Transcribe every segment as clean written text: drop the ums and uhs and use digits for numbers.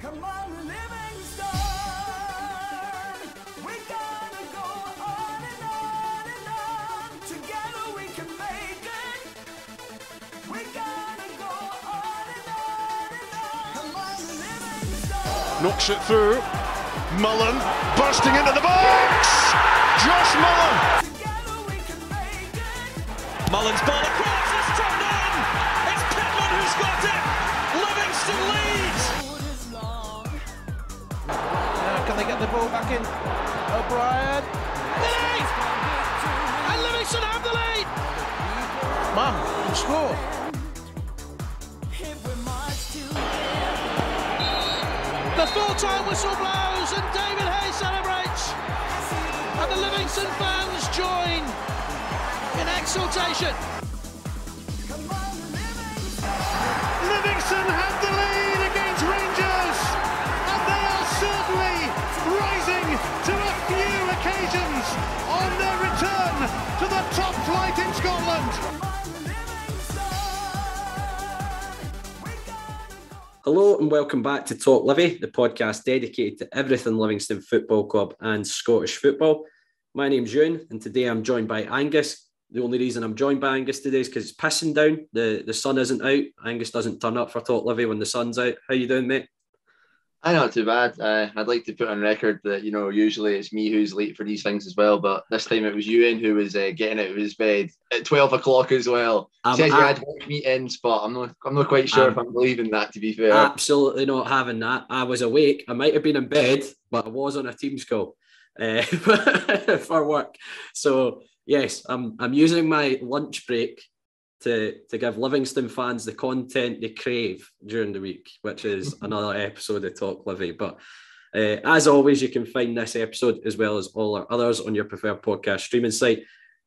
Come on, living stone. We're gonna go on and on and on. Together we can make it. We're gonna go on and on and on. Come on, living stone. Knocks it through. Mullen bursting into the box. Josh Mullen. Together we can make it. Mullen's ball across. It's turned in. It's Pittman who's got it. Livingston leads. Can they get the ball back in? O'Brien. Lead! And Livingston have the lead! Man, can score. If we march to The full-time whistle blows and David Hayes celebrates. And the Livingston fans join in exultation. come on, living Livingston have the lead against Rangers, and they are certainly rising to a few occasions on their return to the top flight in Scotland. Hello and welcome back to Talk Livi, the podcast dedicated to everything Livingston Football Club and Scottish football. My name's Euan and today I'm joined by Angus. The only reason I'm joined by Angus today is because it's pissing down. The sun isn't out. Angus doesn't turn up for Talk Livi when the sun's out. How you doing, mate? I'm not too bad. I'd like to put on record that, usually it's me who's late for these things as well, but this time it was Euan who was getting out of his bed at 12 o'clock as well. Says he had work meetings, but I'm not quite sure if I'm believing that, to be fair. Absolutely not having that. I was awake. I might have been in bed, but I was on a Teams call for work. So, yes, I'm using my lunch break to give Livingston fans the content they crave during the week, which is another episode of Talk Livi. But as always, you can find this episode as well as all our others on your preferred podcast streaming site.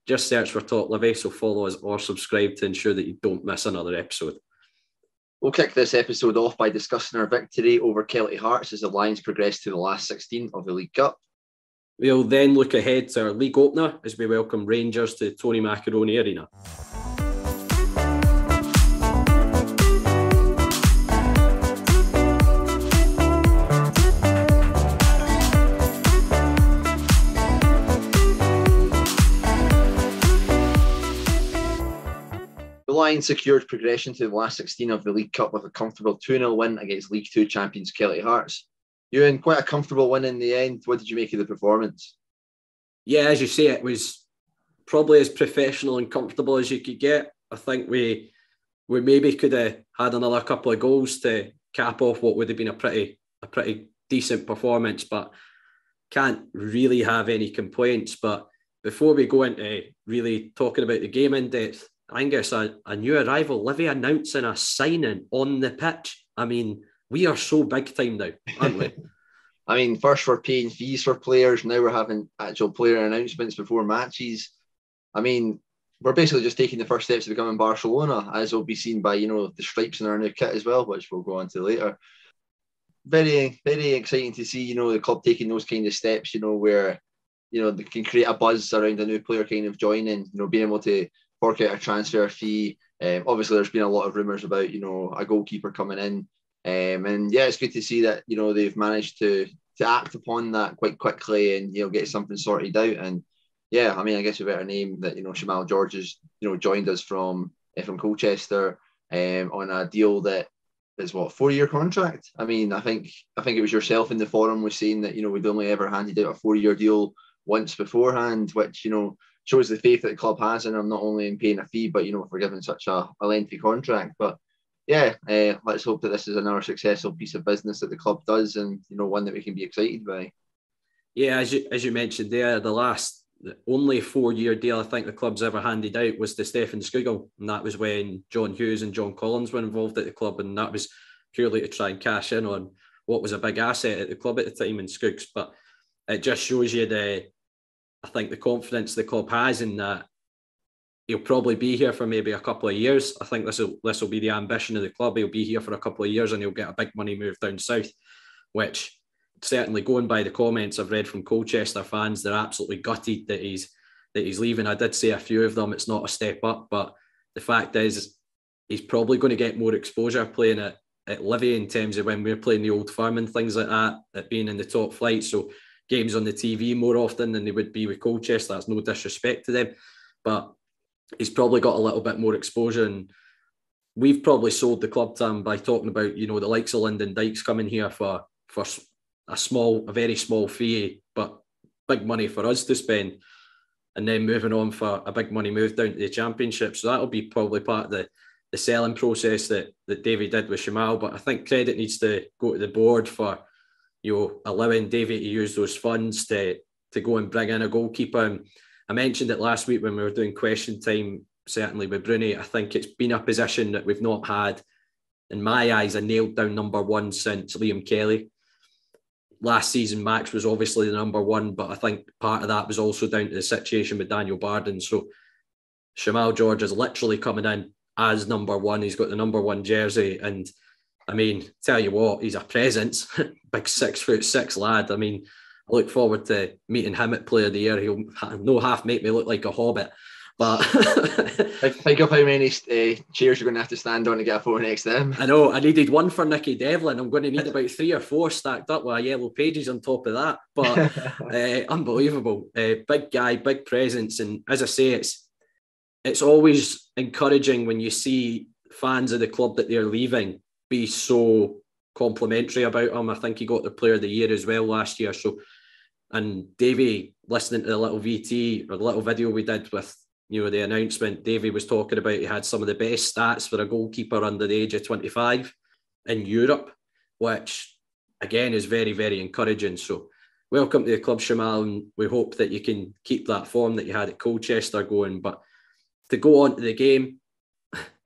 Just search for Talk Livi, so follow us or subscribe to ensure that you don't miss another episode. We'll kick this episode off by discussing our victory over Kelty Hearts as the Lions progress to the last 16 of the League Cup. We'll then look ahead to our league opener as we welcome Rangers to Tony Macaroni Arena. The Lions secured progression to the last 16 of the League Cup with a comfortable 2-0 win against League 2 champions Kelty Hearts. Euan, quite a comfortable win in the end. What did you make of the performance? Yeah, as you say, it was probably as professional and comfortable as you could get. I think we maybe could have had another couple of goals to cap off what would have been a pretty decent performance, but can't really have any complaints. But before we go into really talking about the game in depth, Angus, a new arrival, Livy announcing a signing on the pitch. I mean, we are so big time now, aren't we? I mean, first we're paying fees for players. Now we're having actual player announcements before matches. I mean, we're basically just taking the first steps to becoming Barcelona, as will be seen by, the stripes in our new kit as well, which we'll go on to later. Very, very exciting to see, the club taking those kind of steps, where, they can create a buzz around a new player kind of joining, being able to fork out a transfer fee. Obviously, there's been a lot of rumours about, a goalkeeper coming in. And yeah, it's good to see that, they've managed to act upon that quite quickly and, get something sorted out. And yeah, I mean, I guess we better name that, Shamal George has, joined us from Colchester on a deal that is 4-year contract. I mean, I think it was yourself in the forum was saying that, we'd only ever handed out a 4-year deal once beforehand, which, shows the faith that the club has in him, not only in paying a fee, but, for giving such a lengthy contract. But yeah, let's hope that this is another successful piece of business that the club does and, one that we can be excited by. Yeah, as you mentioned there, the only 4-year deal I think the club's ever handed out was to Stefan Skugel, and that was when John Hughes and John Collins were involved at the club, and that was purely to try and cash in on what was a big asset at the club at the time in Skuggs. But it just shows you the confidence the club has in that he'll probably be here for maybe a couple of years. I think this will be the ambition of the club. He'll be here for a couple of years and he'll get a big money move down south, which certainly, going by the comments I've read from Colchester fans, they're absolutely gutted that he's leaving. I did say a few of them, it's not a step up, but the fact is he's probably going to get more exposure playing at at Livi in terms of when we were playing the Old Firm and things like that, at being in the top flight. So games on the TV more often than they would be with Colchester. That's no disrespect to them, but he's probably got a little bit more exposure, and we've probably sold the club to him by talking about, you know, the likes of Lyndon Dykes coming here for a very small fee, but big money for us to spend, and then moving on for a big money move down to the Championship. So that'll be probably part of the selling process that Davy did with Shamal. But I think credit needs to go to the board for, you know, allowing Davy to use those funds to go and bring in a goalkeeper. And I mentioned it last week when we were doing question time, certainly with Bruni. I think it's been a position that we've not had, in my eyes, a nailed down number one since Liam Kelly. Last season, Max was obviously the number one, but I think part of that was also down to the situation with Daniel Barden. So Shamal George is literally coming in as number one. He's got the number one jersey. And I mean, tell you what, he's a presence. Big 6'6" lad. I mean, I look forward to meeting him at Player of the Year. He'll no half make me look like a hobbit. But think of how many chairs you're going to have to stand on to get a photo next to them. I know. I needed one for Nicky Devlin. I'm going to need about 3 or 4 stacked up with yellow pages on top of that. But unbelievable. Big guy, big presence. And as I say, it's always encouraging when you see fans of the club that they're leaving be so complimentary about him. I think he got the Player of the Year as well last year. So, and Davy, listening to the little VT or the little video we did with, you know, the announcement, Davy was talking about he had some of the best stats for a goalkeeper under the age of 25 in Europe, which again is very, very encouraging. So welcome to the club, Shamal, and we hope that you can keep that form that you had at Colchester going. But to go on to the game,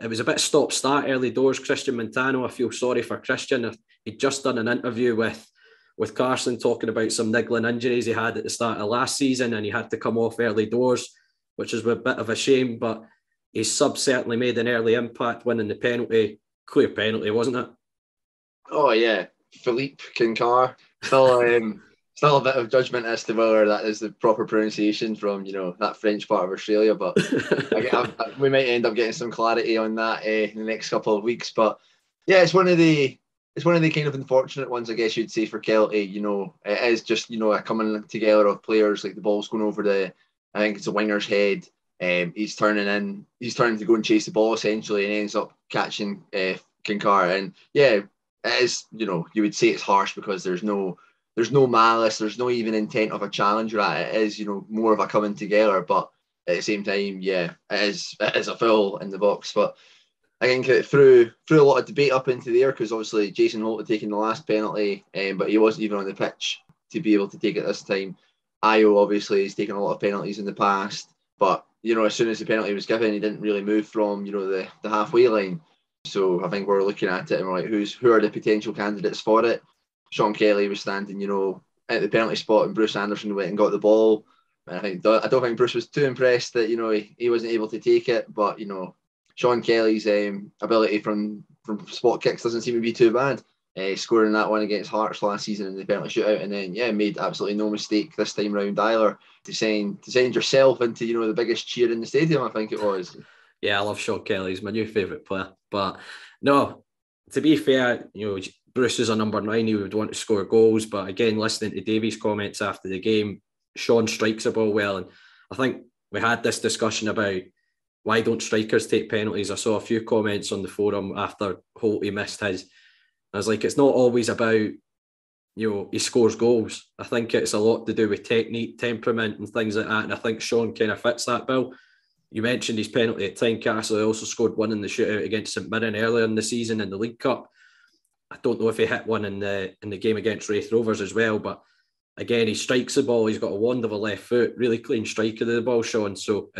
it was a bit stop-start early doors. Christian Montano, I feel sorry for Christian. He'd just done an interview with Carson talking about some niggling injuries he had at the start of last season, and he had to come off early doors, which is a bit of a shame, but his sub certainly made an early impact, winning the penalty. Clear penalty, wasn't it? Oh, yeah. Philippe Kinkar. Still a bit of judgment as to whether that is the proper pronunciation from, you know, that French part of Australia, but we might end up getting some clarity on that in the next couple of weeks. But yeah, it's one of the kind of unfortunate ones, I guess you'd say, for Kelty. You know, it is just, you know, a coming together of players, like the ball's going over I think it's a winger's head. He's turning to go and chase the ball essentially, and ends up catching Kinkar. And yeah, it is, you know, you would say it's harsh because there's no malice, there's no even intent of a challenger at it. It is, you know, more of a coming together, but at the same time, yeah, it is a foul in the box. But I think it threw a lot of debate up into the air, because obviously Jason Holt had taken the last penalty, but he wasn't even on the pitch to be able to take it this time. Ayo obviously has taken a lot of penalties in the past, but, you know, as soon as the penalty was given, he didn't really move from, you know, the halfway line. So I think we're looking at it and we're like, who are the potential candidates for it? Sean Kelly was standing, you know, at the penalty spot, and Bruce Anderson went and got the ball. And I don't think Bruce was too impressed that, you know, he wasn't able to take it. But, you know, Sean Kelly's ability from spot kicks doesn't seem to be too bad. Scoring that one against Hearts last season in the penalty shootout, and then made absolutely no mistake this time round either to send yourself into, you know, the biggest cheer in the stadium, I think it was. Yeah, I love Sean Kelly. He's my new favourite player. But no, to be fair, you know, Bruce is a number 9. He would want to score goals. But again, listening to Davies' comments after the game, Sean strikes a ball well. And I think we had this discussion about why don't strikers take penalties. I saw a few comments on the forum after Holty missed his. I was like, it's not always about, you know, he scores goals. I think it's a lot to do with technique, temperament and things like that. And I think Sean kind of fits that bill. You mentioned his penalty at Tynecastle. He also scored one in the shootout against St Mirren earlier in the season in the League Cup. I don't know if he hit one in the game against Wraith Rovers as well, but again, he strikes the ball. He's got a wand of a left foot, really clean strike of the ball, Sean. So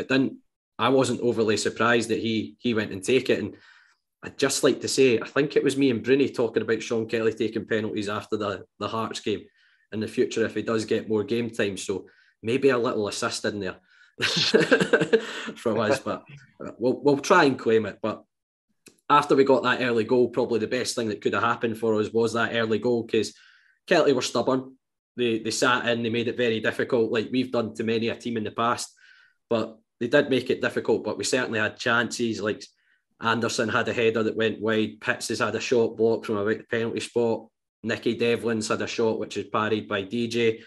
I wasn't overly surprised that he went and take it. And I'd just like to say, I think it was me and Bruni talking about Sean Kelly taking penalties after the Hearts game in the future if he does get more game time. So maybe a little assist in there from us, but we'll try and claim it. But after we got that early goal, probably the best thing that could have happened for us was that early goal, because Kelty were stubborn. They sat in, they made it very difficult, like we've done to many a team in the past. But they did make it difficult, but we certainly had chances. Like Anderson had a header that went wide. Pitts has had a shot blocked from about the penalty spot. Nicky Devlin's had a shot which is parried by DJ.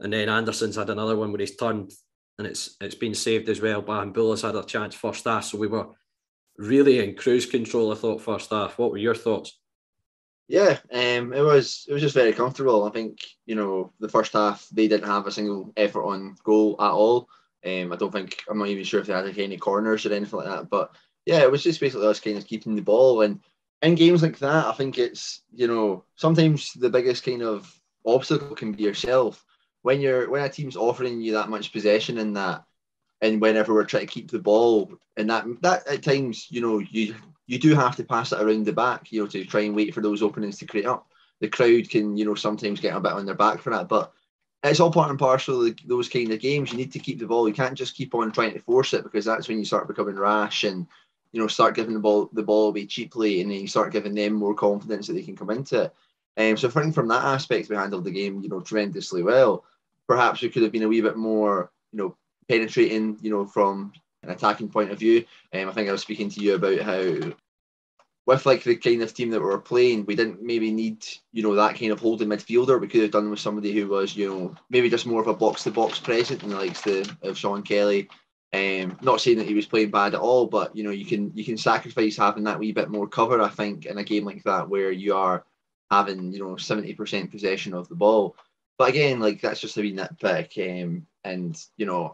And then Anderson's had another one where he's turned and it's been saved as well. Bahambula's had a chance first half. So we were really in cruise control, I thought, first half. What were your thoughts? Yeah, it was just very comfortable. I think, the first half, they didn't have a single effort on goal at all. I'm not even sure if they had any corners or anything like that. But yeah, it was just basically us kind of keeping the ball. And in games like that, I think it's, sometimes the biggest kind of obstacle can be yourself. When a team's offering you that much possession and that, and whenever we're trying to keep the ball, and that at times, you do have to pass it around the back, to try and wait for those openings to create up. The crowd can, sometimes get a bit on their back for that, but it's all part and parcel of those kind of games. You need to keep the ball. You can't just keep on trying to force it, because that's when you start becoming rash and, start giving the ball away cheaply, and then you start giving them more confidence that they can come into it. So I think from that aspect, we handled the game, tremendously well. Perhaps we could have been a wee bit more, penetrating, from an attacking point of view. I think I was speaking to you about how, with like the kind of team that we were playing, we didn't maybe need, that kind of holding midfielder. We could have done with somebody who was, maybe just more of a box-to-box presence in the likes of Sean Kelly. Not saying that he was playing bad at all, but you can sacrifice having that wee bit more cover, I think, in a game like that where you are having 70% possession of the ball. But again, that's just a wee nitpick. And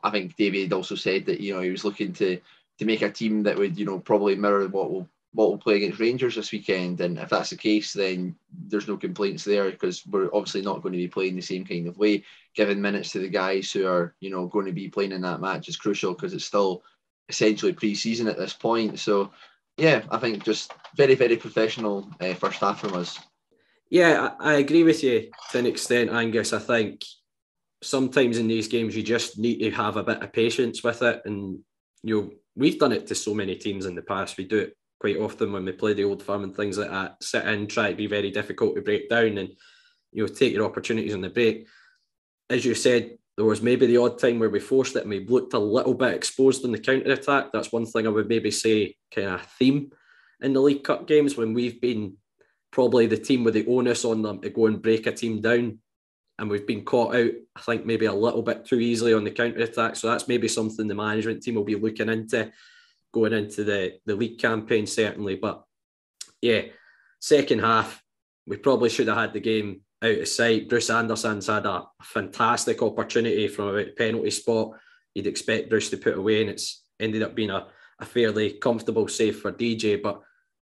I think David also said that he was looking to make a team that would probably mirror what will play against Rangers this weekend. And if that's the case, then there's no complaints there, because we're obviously not going to be playing the same kind of way. Giving minutes to the guys who are going to be playing in that match is crucial, because it's still essentially pre-season at this point. So yeah, I think just very, very professional first half from us. Yeah, I agree with you to an extent, Angus. I think sometimes in these games you just need to have a bit of patience with it, and we've done it to so many teams in the past. We do it quite often when we play the Old Firm and things like that. Sit in, try to be very difficult to break down, and take your opportunities on the break. As you said, there was maybe the odd time where we forced it and we looked a little bit exposed in the counter attack. That's one thing I would maybe say kind of theme in the League Cup games, when we've been probably the team with the onus on them to go and break a team down, and we've been caught out, I think, maybe a little bit too easily on the counter-attack. So that's maybe something the management team will be looking into going into the league campaign, certainly. But yeah, second half, we probably should have had the game out of sight. Bruce Anderson's had a fantastic opportunity from about the penalty spot. You'd expect Bruce to put away, and it's ended up being a fairly comfortable save for DJ. But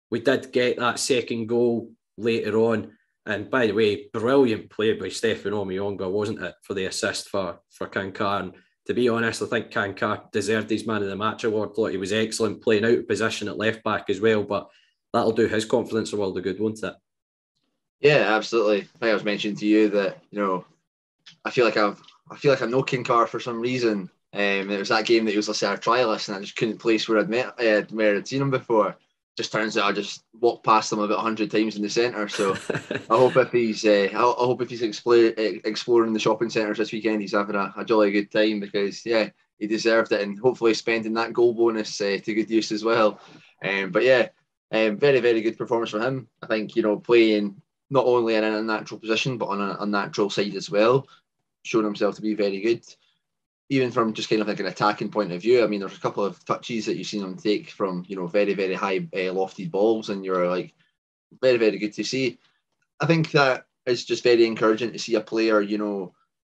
we did get that second goal later on. And by the way, brilliant play by Stefan Omiyonga, wasn't it, for the assist for Kankar. And to be honest, I think Kankar deserved his Man of the Match award. Thought he was excellent, playing out of position at left back as well. But that'll do his confidence a world of good, won't it? Yeah, absolutely. I think I was mentioning to you that I feel like I know Kankar for some reason. It was that game that he was a trialist, and I just couldn't place where I'd seen him before. Just turns out I just walked past him about 100 times in the centre. So I hope if he's exploring the shopping centres this weekend, he's having a jolly good time, because yeah, he deserved it, and hopefully spending that goal bonus to good use as well. But yeah, very, very good performance from him. I think playing not only in a natural position but on a unnatural side as well, showing himself to be very good. Even from just kind of like an attacking point of view, I mean, there's a couple of touches that you've seen him take from, very, very high lofted balls, and you're like, very, very good to see. I think that is just very encouraging to see a player,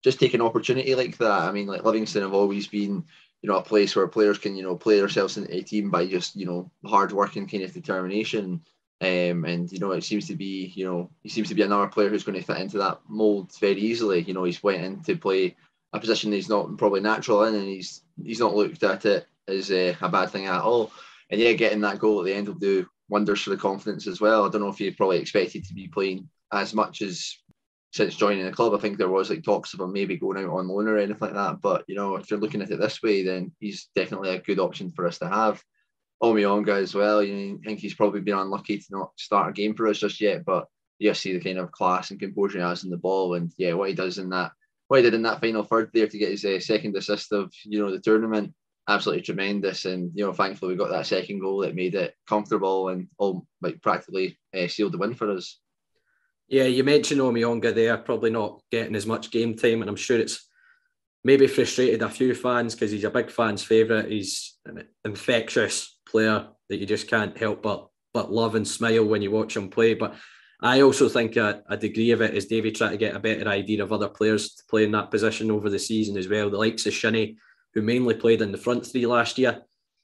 just take an opportunity like that. I mean, like Livingston have always been, a place where players can, play themselves into a team by just, hard work and kind of determination. And it seems to be, he seems to be another player who's going to fit into that mould very easily. He's went in to play a position he's not probably natural in, and he's not looked at it as a bad thing at all. And yeah, getting that goal at the end will do wonders for the confidence as well. I don't know if he probably expected to be playing as much as since joining the club. I think there was talks of him maybe going out on loan or anything like that. But if you're looking at it this way, then he's definitely a good option for us to have. Omiyonga as well. I think he's probably been unlucky to not start a game for us just yet, but you see the kind of class and composure he has in the ball, and yeah, what he did in that final third there to get his second assist of the tournament. absolutely tremendous. And, thankfully we got that second goal that made it comfortable and practically sealed the win for us. Yeah, you mentioned Omiyonga there, probably not getting as much game time, and I'm sure it's maybe frustrated a few fans because he's a big fan's favourite. He's an infectious player that you just can't help but love and smile when you watch him play. But I also think a degree of it is Davy trying to get a better idea of other players to play in that position over the season as well. The likes of Shinnie, who mainly played in the front three last year,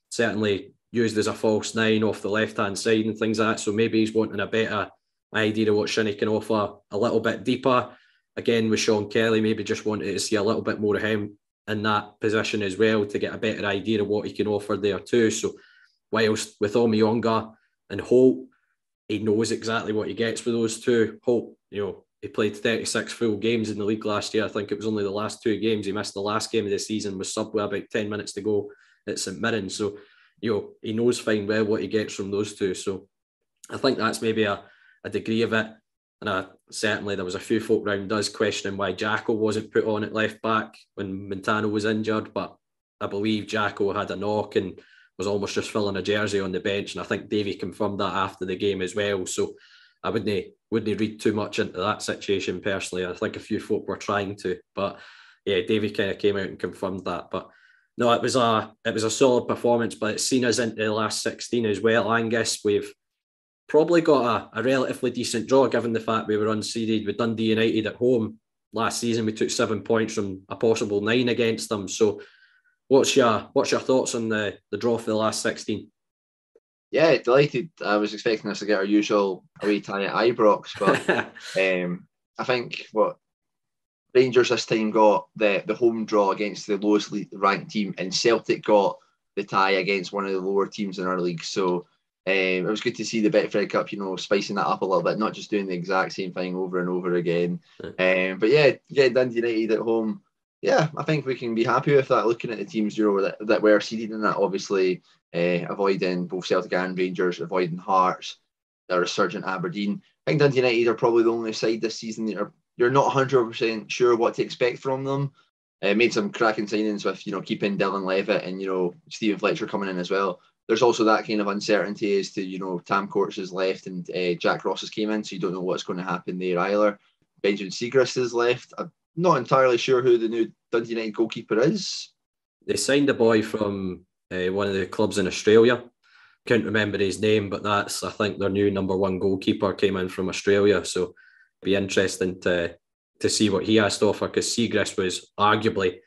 certainly used as a false nine off the left-hand side and things like that. So maybe he's wanting a better idea of what Shinnie can offer a little bit deeper. Again, with Sean Kelly, maybe just wanted to see a little bit more of him in that position as well to get a better idea of what he can offer there too. So whilst with Omiyonga and Holt, he knows exactly what he gets with those two. Holt, he played 36 full games in the league last year. I think it was only the last 2 games. He missed the last game of the season, was subbed with about 10 minutes to go at St Mirren. So, he knows fine well what he gets from those two. So I think that's maybe a degree of it. And certainly there was a few folk round us questioning why Jacko wasn't put on at left back when Montano was injured. But I believe Jacko had a knock and was almost just filling a jersey on the bench. And I think Davy confirmed that after the game as well. So I wouldn't read too much into that situation personally. I think a few folk were trying to. But yeah, Davy kind of came out and confirmed that. But no, it was a solid performance, but it's seen us into the last 16 as well. Angus, we've probably got a relatively decent draw given the fact we were unseeded with Dundee United at home. Last season, we took 7 points from a possible 9 against them. So what's your thoughts on the draw for the last 16? Yeah, delighted. I was expecting us to get our usual away tie at Ibrox, but I think what Rangers this time got the home draw against the lowest ranked team, and Celtic got the tie against one of the lower teams in our league. So it was good to see the Betfred Cup, spicing that up a little bit, not just doing the exact same thing over and over again. But yeah, getting Dundee United at home, yeah, I think we can be happy with that. Looking at the teams, that were seeded in that, obviously avoiding both Celtic and Rangers, avoiding Hearts, a resurgent Aberdeen. I think Dundee United are probably the only side this season that you're not 100% sure what to expect from them. Made some cracking signings with, keeping Dylan Levitt and, Stephen Fletcher coming in as well. There's also that kind of uncertainty as to, Tam Courts has left and Jack Ross has came in, so you don't know what's going to happen there either. Benjamin Siegrist has left. I'm not entirely sure who the new Dundee United goalkeeper is. They signed a boy from one of the clubs in Australia. Can't remember his name, but that's, I think, their new number 1 goalkeeper came in from Australia. So it'd be interesting to see what he has to offer, because Siegrist was arguably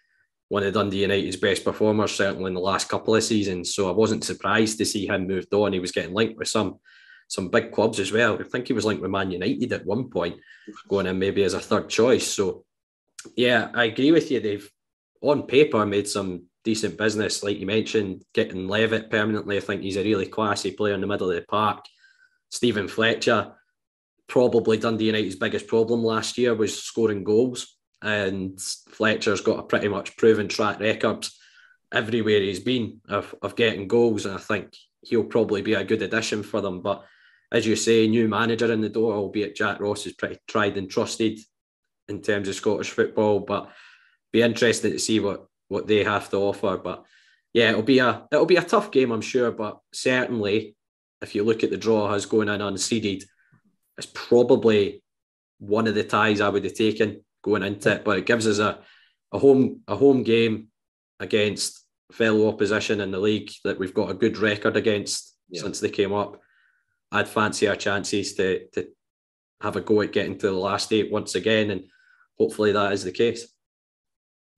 one of Dundee United's best performers, certainly in the last couple of seasons. So I wasn't surprised to see him moved on. He was getting linked with some big clubs as well. I think he was linked with Man United at one point, going in maybe as a third choice. So yeah, I agree with you. They've, on paper, made some decent business, like you mentioned, getting Levitt permanently. I think he's a really classy player in the middle of the park. Stephen Fletcher, probably Dundee United's biggest problem last year was scoring goals. And Fletcher's got a pretty much proven track record everywhere he's been of getting goals, and I think he'll probably be a good addition for them. But as you say, new manager in the door, albeit Jack Ross is pretty tried and trusted in terms of Scottish football, but be interested to see what they have to offer. But yeah, it'll be a tough game, I'm sure, but certainly if you look at the draw as going in unseeded, it's probably one of the ties I would have taken going into it, but it gives us a home game against fellow opposition in the league that we've got a good record against since they came up. I'd fancy our chances to have a go at getting to the last 8 once again, and hopefully that is the case.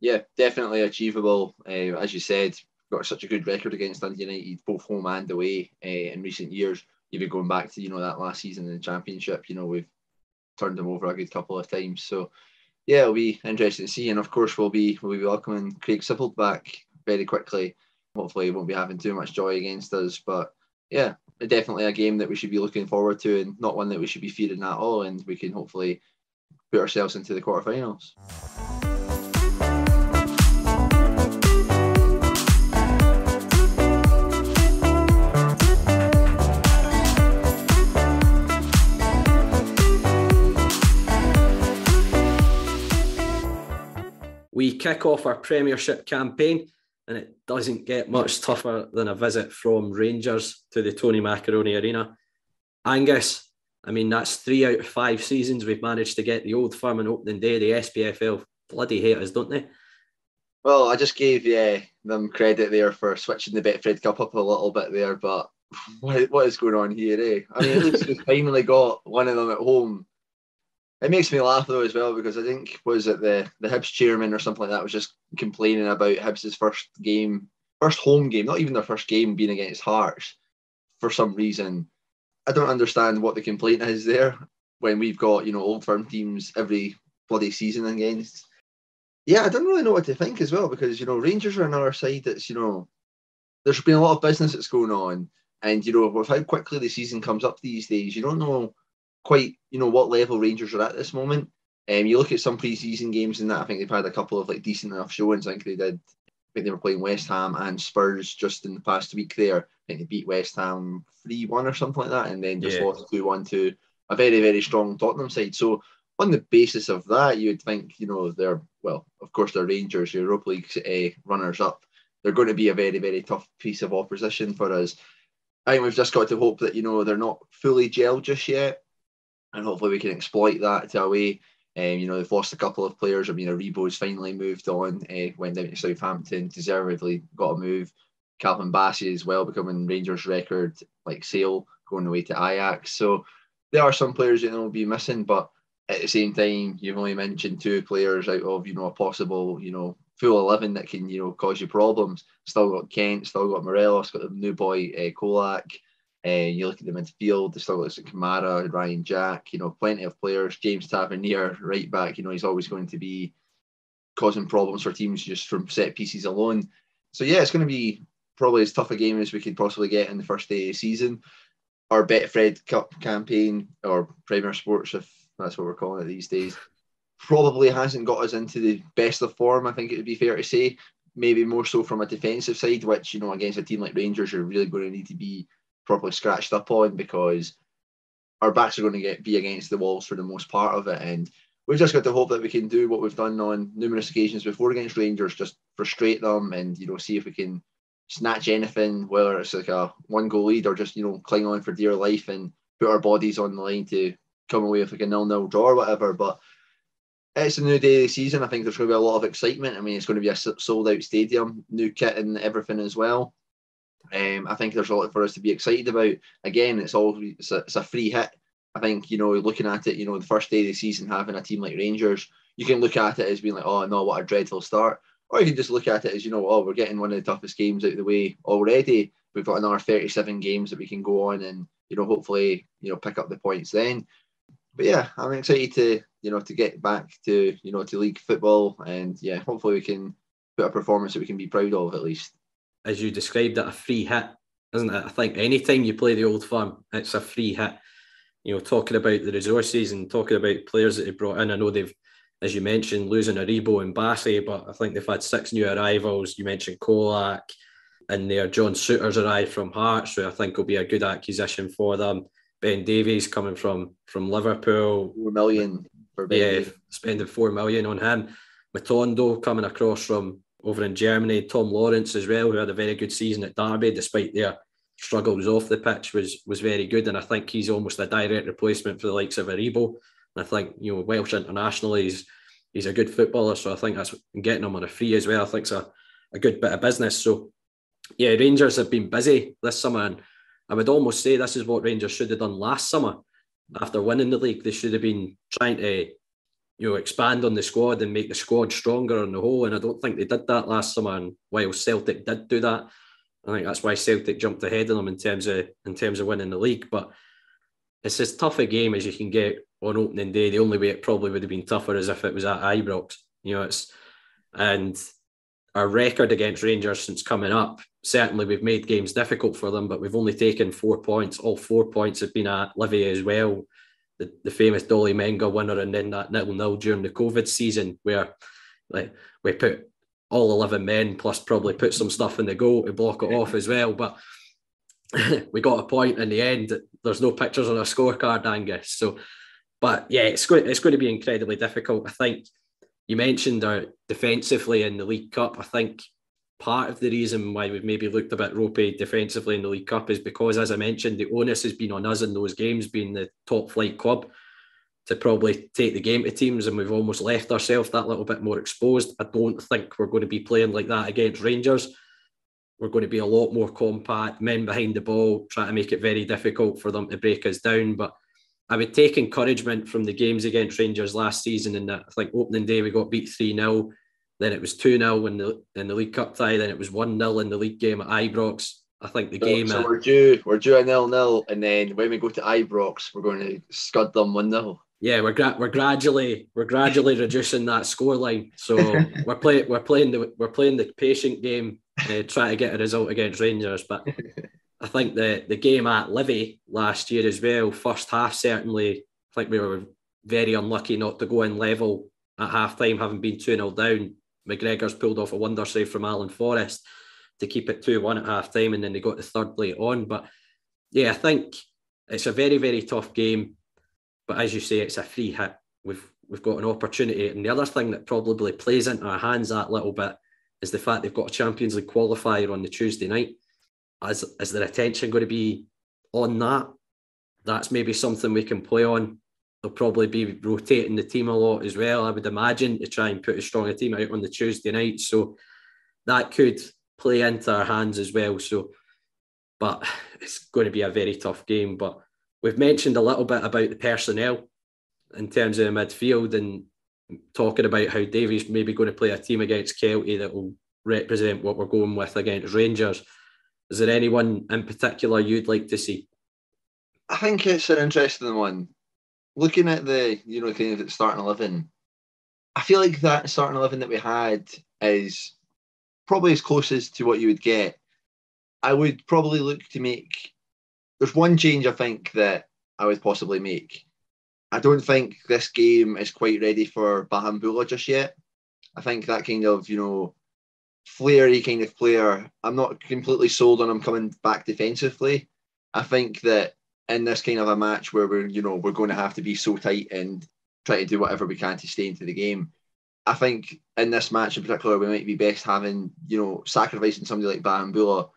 Yeah, definitely achievable. As you said, got such a good record against Dundee United, both home and away in recent years. Even going back to that last season in the Championship, we've turned them over a good couple of times. So yeah, it'll be interesting to see, and of course we'll be welcoming Craig Sibbald back very quickly. Hopefully he won't be having too much joy against us, but yeah, definitely a game that we should be looking forward to, and not one that we should be fearing at all, and we can hopefully put ourselves into the quarterfinals. We kick off our Premiership campaign and it doesn't get much tougher than a visit from Rangers to the Tony Macaroni Arena. Angus, I mean, that's 3 out of 5 seasons we've managed to get the Old Firm on opening day. The SPFL bloody hate us, don't they? Well, I just gave them credit there for switching the Betfred Cup up a little bit there, but what is going on here, eh? I mean, at least we finally got one of them at home. It makes me laugh though as well, because I think, was it the Hibs chairman or something like that was just complaining about Hibs' first home game, not even their first game, being against Hearts for some reason. I don't understand what the complaint is there when we've got, Old Firm teams every bloody season against. Yeah, I don't really know what to think as well, because, Rangers are another side that's, there's been a lot of business that's going on. And, with how quickly the season comes up these days, you don't know quite, what level Rangers are at this moment. You look at some pre-season games and that, I think they've had a couple of decent enough showings. I think they were playing West Ham and Spurs just in the past week there. I think they beat West Ham 3-1 or something like that, and then just lost 2-1 to a very, very strong Tottenham side. So on the basis of that, you would think, they're, well, of course, they're Rangers, Europa League runners-up. They're going to be a very, very tough piece of opposition for us. I think we've just got to hope that, they're not fully gelled just yet, and hopefully we can exploit that to a way. They've lost a couple of players. I mean, Aribo's finally moved on, went down to Southampton, deservedly got a move. Calvin Bassey as well, becoming Rangers record sale, going away to Ajax. So there are some players will be missing, but at the same time, you've only mentioned 2 players out of a possible full 11 that can cause you problems. Still got Kent, still got Morelos, got the new boy Kolak. You look at the midfield, they still got Kamara, Ryan Jack, plenty of players. James Tavernier, right back, he's always going to be causing problems for teams just from set pieces alone. So yeah, it's going to be probably as tough a game as we could possibly get in the first day of the season. Our Betfred Cup campaign, or Premier Sports, if that's what we're calling it these days, probably hasn't got us into the best of form, I think it would be fair to say. Maybe more so from a defensive side, which, against a team like Rangers, you're really going to need to be properly scratched up on, because our backs are going to be against the walls for the most part of it. And we've just got to hope that we can do what we've done on numerous occasions before against Rangers, just frustrate them and, see if we can snatch anything, whether it's a 1-goal lead or just, cling on for dear life and put our bodies on the line to come away with a 0-0 draw or whatever. But it's a new day of the season. I think there's going to be a lot of excitement. I mean, it's going to be a sold-out stadium, new kit and everything as well. I think there's a lot for us to be excited about. Again, it's a free hit. I think, looking at it, the first day of the season, having a team like Rangers, you can look at it as being like, oh no, what a dreadful start. Or you can just look at it as, oh, we're getting one of the toughest games out of the way already. We've got another 37 games that we can go on and, hopefully, pick up the points then. But yeah, I'm excited to get back to, to league football, and yeah, hopefully we can put a performance that we can be proud of at least. As you described it, a free hit, isn't it? I think anytime you play the Old Firm, it's a free hit. Talking about the resources and talking about players that they brought in. I know they've, as you mentioned, losing Aribo and Bassey, but I think they've had 6 new arrivals. You mentioned Kolak, and there John Souttar's arrived from Hearts, so I think will be a good acquisition for them. Ben Davies coming from Liverpool. 4 million for Ben Davies. Spending 4 million on him. Matondo coming across from over in Germany. Tom Lawrence as well, who had a very good season at Derby, despite their struggles off the pitch, was very good. And I think he's almost a direct replacement for the likes of Aribo. And I think, Welsh internationally, he's a good footballer. So I think that's getting him on a free as well. I think it's a good bit of business. So yeah, Rangers have been busy this summer. And I would almost say this is what Rangers should have done last summer. After winning the league, they should have been trying to expand on the squad and make the squad stronger on the whole. And I don't think they did that last summer. And while Celtic did do that, I think that's why Celtic jumped ahead of them in terms of winning the league. But it's as tough a game as you can get on opening day. The only way it probably would have been tougher is if it was at Ibrox. And our record against Rangers since coming up, certainly we've made games difficult for them, but we've only taken 4 points. All 4 points have been at Livi as well. The famous Dolly Menga winner, and then that 0-0 during the COVID season where we put all 11 men plus probably put some stuff in the goal to block it off as well. But we got a point in the end. There's no pictures on our scorecard, Angus. So, but yeah, it's going to be incredibly difficult. I think you mentioned defensively in the League Cup. I think part of the reason why we've maybe looked a bit ropey defensively in the League Cup is because, as I mentioned, the onus has been on us in those games, being the top flight club, to probably take the game to teams, and we've almost left ourselves that little bit more exposed. I don't think we're going to be playing like that against Rangers. We're going to be a lot more compact, men behind the ball, trying to make it very difficult for them to break us down. But I would take encouragement from the games against Rangers last season, in that I think opening day we got beat 3-0, then it was 2-0 in the League Cup tie, then it was 1-0 in the league game at Ibrox. I think the game... So we're due a 0-0, and then when we go to Ibrox, we're going to scud them 1-0. Yeah, we're gradually reducing that scoreline. So we're playing the patient game, trying to get a result against Rangers. But I think the game at Livi last year as well, first half certainly, I think we were very unlucky not to go in level at half time, having been 2-0 down. McGregor's pulled off a wonder save from Alan Forrest to keep it 2-1 at half time, and then they got the third late on. But yeah, I think it's a very, very tough game. But as you say, it's a free hit. We've got an opportunity. And the other thing that probably plays into our hands that little bit is the fact they've got a Champions League qualifier on the Tuesday night. Is their attention going to be on that? That's maybe something we can play on. They'll probably be rotating the team a lot as well, I would imagine, to try and put as strong a team out on the Tuesday night. So that could play into our hands as well. But it's going to be a very tough game. But we've mentioned a little bit about the personnel in terms of the midfield, and talking about how Davies maybe going to play a team against Kelty that will represent what we're going with against Rangers. Is there anyone in particular you'd like to see? I think it's an interesting one. Looking at the, kind of starting 11, I feel like that starting 11 that we had is probably as close as to what you would get. I would probably look to make... There's one change I think that I would possibly make. I don't think this game is quite ready for Bahambula just yet. I think that kind of, flary kind of player, I'm not completely sold on him coming back defensively. I think that in this kind of a match where we're going to have to be so tight and try to do whatever we can to stay into the game, I think in this match in particular, we might be best having, sacrificing somebody like Bahambula,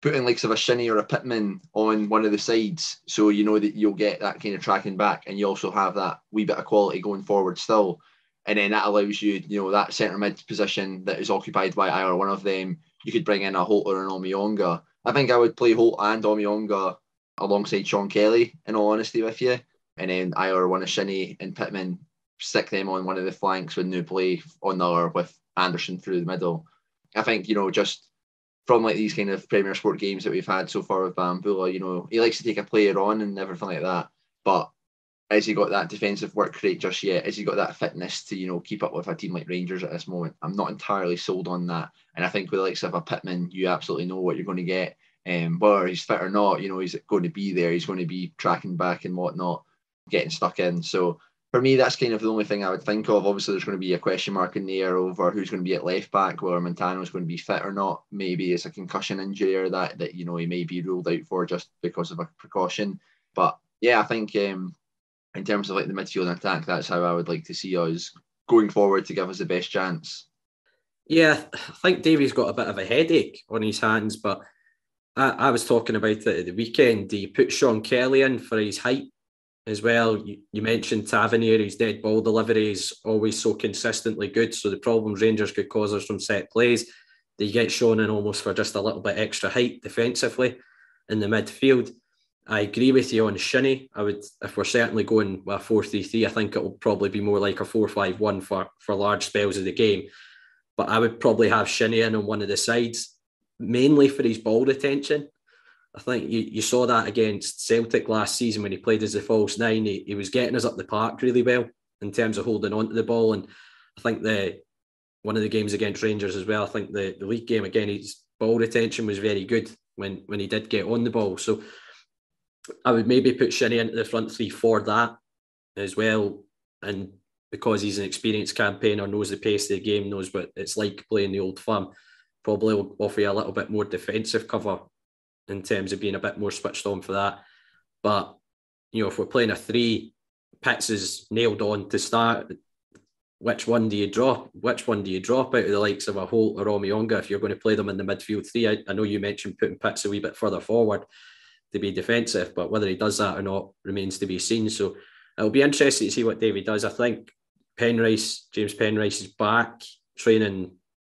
putting likes of a Shinnie or a Pittman on one of the sides, so you know that you'll get that kind of tracking back, and you also have that wee bit of quality going forward still. And then that allows you, that centre mid position that is occupied by either one of them. You could bring in a Holt or an Omiyonga. I think I would play Holt and Omiyonga alongside Sean Kelly, in all honesty with you. And then either one of Shinnie and Pittman, stick them on one of the flanks with new play on the other with Anderson through the middle. I think, just from like these kind of Premier Sport games that we've had so far with Bahambula, he likes to take a player on and everything like that. But has he got that defensive work rate just yet? Has he got that fitness to, keep up with a team like Rangers at this moment? I'm not entirely sold on that. And I think with the likes of a Pittman, you absolutely know what you're going to get. Whether he's fit or not, he's going to be there. He's going to be tracking back and whatnot, getting stuck in. So for me, that's kind of the only thing I would think of. Obviously, there's going to be a question mark in the air over who's going to be at left back, whether Montano's going to be fit or not. Maybe it's a concussion injury or that he may be ruled out for just because of a precaution. But yeah, I think in terms of like the midfield and attack, that's how I would like to see us going forward to give us the best chance. Yeah, I think Davies got a bit of a headache on his hands, but I was talking about it at the weekend. Do you put Sean Kelly in for his height as well? You mentioned Tavernier, his dead ball delivery is always so consistently good. So the problems Rangers could cause us from set plays, do you get Sean in almost for just a little bit extra height defensively in the midfield? I agree with you on Shinnie. I would, if we're certainly going with a 4-3-3, I think it will probably be more like a 4-5-1 for large spells of the game. But I would probably have Shinnie in on one of the sides, mainly for his ball retention. I think you saw that against Celtic last season when he played as the false nine. He was getting us up the park really well in terms of holding on to the ball. And I think one of the games against Rangers as well, I think the league game again, his ball retention was very good when he did get on the ball. So I would maybe put Shinnie into the front three for that as well. And because he's an experienced campaigner, knows the pace of the game, knows what it's like playing the Old Firm, probably will offer you a little bit more defensive cover in terms of being a bit more switched on for that. But, if we're playing a 3, Pitts is nailed on to start. which one do you drop? Which one do you drop out of the likes of a Holt or Romionga if you're going to play them in the midfield three? I know you mentioned putting Pitts a wee bit further forward to be defensive, but whether he does that or not remains to be seen. So it'll be interesting to see what Davy does. I think James Penrice is back training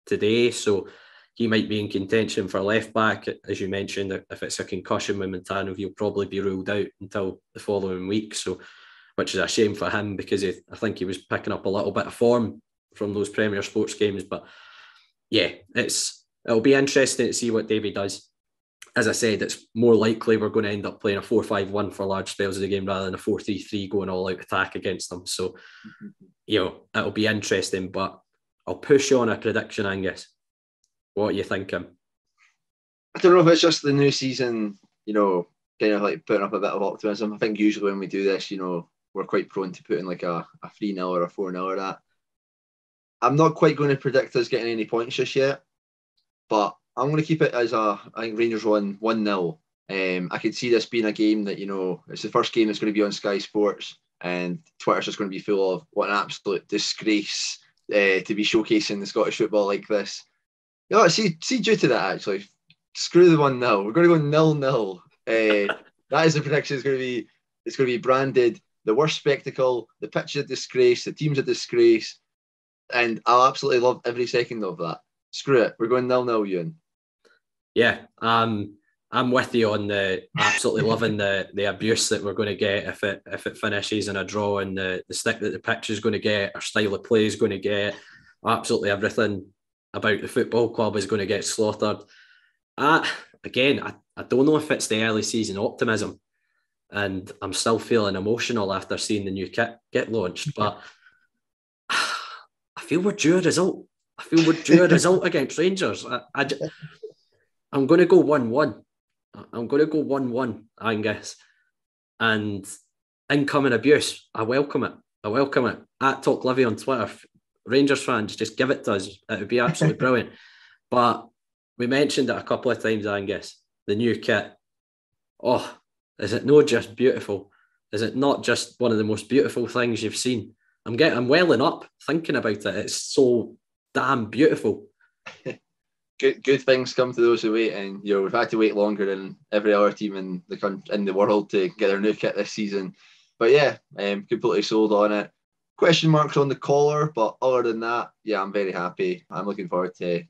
today, so he might be in contention for left back. As you mentioned, if it's a concussion with Montano, he'll probably be ruled out until the following week. So, which is a shame for him because I think he was picking up a little bit of form from those Premier Sports games. But yeah, it'll be interesting to see what Davy does. As I said, it's more likely we're going to end up playing a 4-5-1 for large spells of the game rather than a 4-3-3 going all out attack against them. So, it'll be interesting, but I'll push you on a prediction, Angus. What are you thinking? I don't know if it's just the new season, kind of like putting up a bit of optimism. I think usually when we do this, we're quite prone to putting like a 3-0 or a 4-0 or that. I'm not quite going to predict us getting any points just yet, but I'm going to keep it as I think Rangers won 1-0. I could see this being a game that, it's the first game that's going to be on Sky Sports, and Twitter's just going to be full of what an absolute disgrace to be showcasing the Scottish football like this. See due to that, actually, screw the 1-0. We're going to go 0-0. That is the prediction. It's going to be branded the worst spectacle, the pitch is a disgrace, the team's a disgrace, and I'll absolutely love every second of that. Screw it. We're going 0-0, Euan. Yeah, I'm with you on the absolutely loving the abuse that we're going to get if it finishes in a draw, and the stick that the pitch is going to get, our style of play is going to get, absolutely everything about the football club is going to get slaughtered. Again, I don't know if it's the early season optimism, and I'm still feeling emotional after seeing the new kit get launched, but I feel we're due a result. Against Rangers. I'm going to go 1-1. I'm going to go 1-1, Angus. And incoming abuse, I welcome it. At Talk Livi on Twitter, Rangers fans, just give it to us. It would be absolutely brilliant. But we mentioned it a couple of times, Angus, the new kit. Oh, is it not just beautiful? Is it not just one of the most beautiful things you've seen? I'm welling up thinking about it. It's so damn beautiful. Good things come to those who wait, and we've had to wait longer than every other team in the world to get their new kit this season. But yeah, completely sold on it. Question marks on the collar, but other than that, yeah, I'm very happy. I'm looking forward to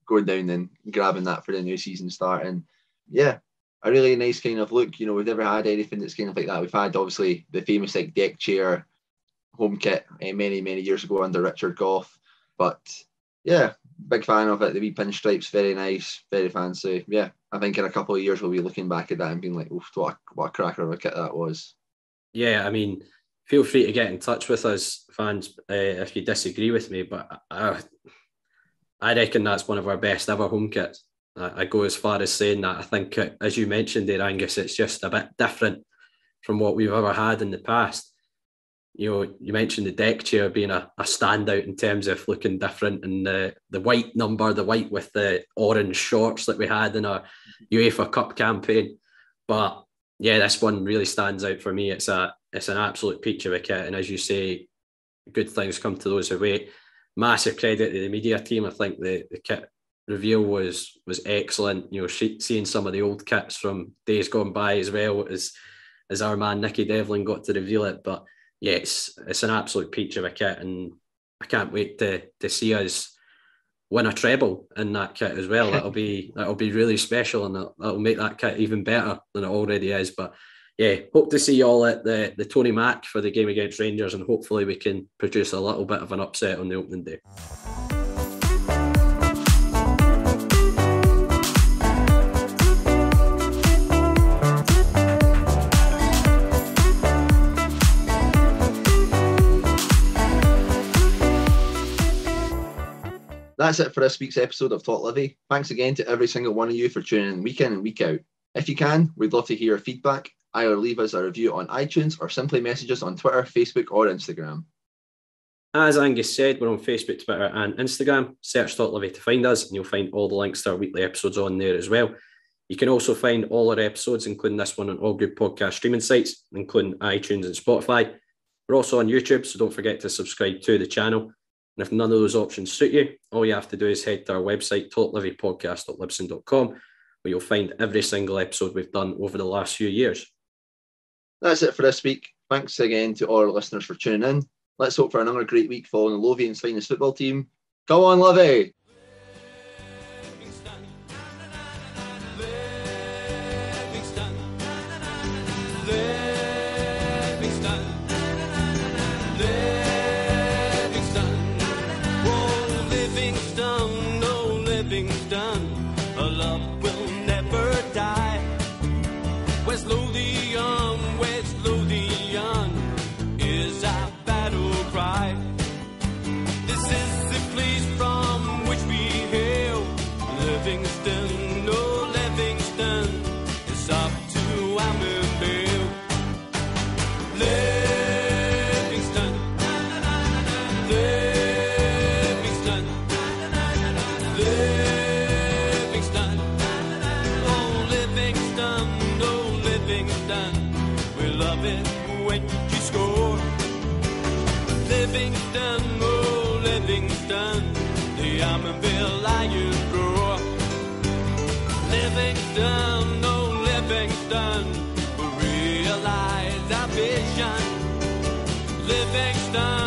going down and grabbing that for the new season start. And yeah, a really nice kind of look. We've never had anything that's kind of like that. We've had obviously the famous like deck chair home kit many years ago under Richard Gough, but yeah, big fan of it. The wee pinstripes, very nice, very fancy. Yeah, I think in a couple of years we'll be looking back at that and being like, oof, what a cracker of a kit that was. Yeah, I mean, feel free to get in touch with us, fans, if you disagree with me, but I reckon that's one of our best ever home kits. I go as far as saying that. I think, as you mentioned there, Angus, it's just a bit different from what we've ever had in the past. You mentioned the deck chair being a standout in terms of looking different, and the white number, the white with the orange shorts that we had in our UEFA Cup campaign. But yeah, this one really stands out for me. It's an absolute peach of a kit, and as you say, good things come to those who wait. Massive credit to the media team. I think the kit reveal was excellent. Seeing some of the old kits from days gone by as well as our man Nicky Devlin got to reveal it. But yeah, it's an absolute peach of a kit, and I can't wait to see us win a treble in that kit as well. That'll be really special, and that'll make that kit even better than it already is. But yeah, hope to see you all at the Tony Mac for the game against Rangers, and hopefully we can produce a little bit of an upset on the opening day. That's it for this week's episode of Talk Livi. Thanks again to every single one of you for tuning in week in and week out. If you can, we'd love to hear your feedback. Either leave us a review on iTunes or simply message us on Twitter, Facebook or Instagram. As Angus said, we're on Facebook, Twitter and Instagram. Search Talk Livi to find us, and you'll find all the links to our weekly episodes on there as well. You can also find all our episodes, including this one, on all good podcast streaming sites, including iTunes and Spotify. We're also on YouTube, so don't forget to subscribe to the channel. And if none of those options suit you, all you have to do is head to our website, talklivipodcast.libsyn.com, where you'll find every single episode we've done over the last few years. That's it for this week. Thanks again to all our listeners for tuning in. Let's hope for another great week following the Lothian's finest football team. Go on, Livy! West Lothian is our battle cry. This is the place from which we hail. Livingston, oh Livingston, it's up to Ambervale. Livingston, Livingston, Livingston, oh Livingston, oh Livingston, we love it when you score. Livingston, oh Livingston, the Amberville Lions roar. Livingston, oh Livingston, we realize our vision. Livingston.